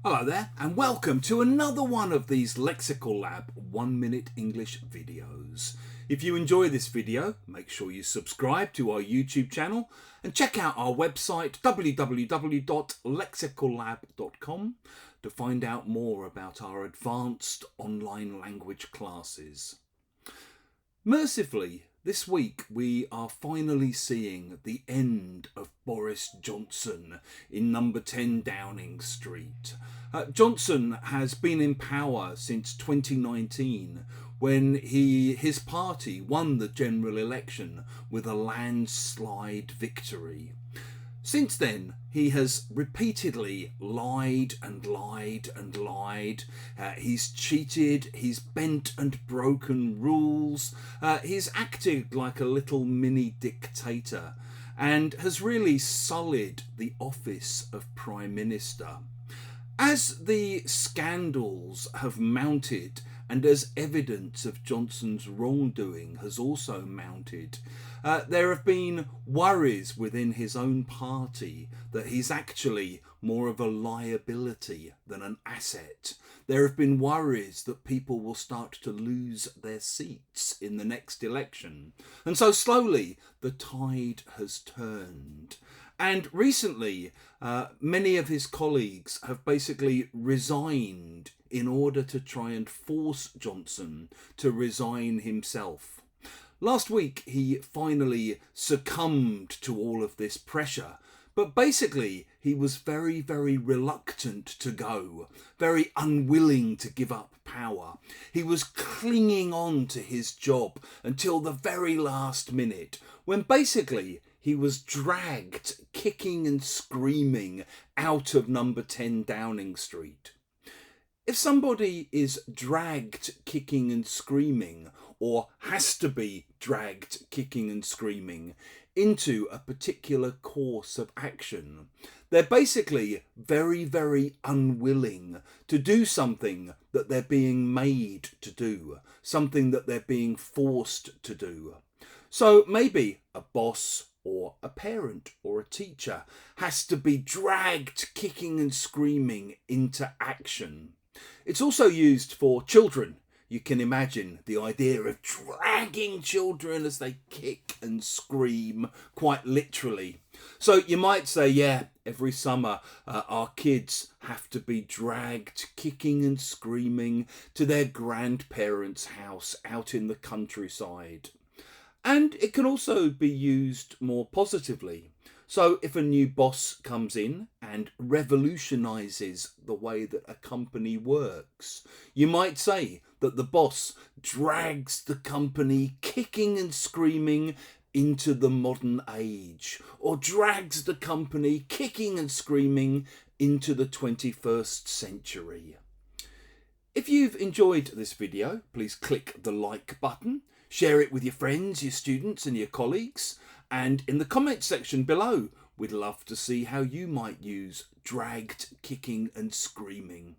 Hello there and welcome to another one of these Lexical Lab 1 minute English videos. If you enjoy this video, make sure you subscribe to our YouTube channel and check out our website www.lexicallab.com to find out more about our advanced online language classes. Mercifully, this week we are finally seeing the end of Boris Johnson in number 10 Downing Street. Johnson has been in power since 2019 when his party won the general election with a landslide victory. Since then, he has repeatedly lied and lied and lied. He's cheated, he's bent and broken rules, he's acted like a little mini dictator and has really sullied the office of Prime Minister. As the scandals have mounted and as evidence of Johnson's wrongdoing has also mounted, there have been worries within his own party that he's actually more of a liability than an asset. There have been worries that people will start to lose their seats in the next election. And so slowly the tide has turned. And recently, many of his colleagues have basically resigned in order to try and force Johnson to resign himself. Last week, he finally succumbed to all of this pressure, but basically he was very, very reluctant to go, very unwilling to give up power. He was clinging on to his job until the very last minute, when basically he was dragged kicking and screaming out of number 10 Downing Street. If somebody is dragged kicking and screaming, or has to be dragged kicking and screaming into a particular course of action, they're basically very, very unwilling to do something that they're being made to do, something that they're being forced to do. So maybe a boss or a parent or a teacher has to be dragged kicking and screaming into action. It's also used for children. You can imagine the idea of dragging children as they kick and scream, quite literally. So you might say, yeah, every summer our kids have to be dragged kicking and screaming to their grandparents' house out in the countryside. And it can also be used more positively. So if a new boss comes in and revolutionises the way that a company works, you might say that the boss drags the company kicking and screaming into the modern age, or drags the company kicking and screaming into the 21st century. If you've enjoyed this video, please click the like button. Share it with your friends, your students and your colleagues. And in the comments section below, we'd love to see how you might use dragged, kicking and screaming.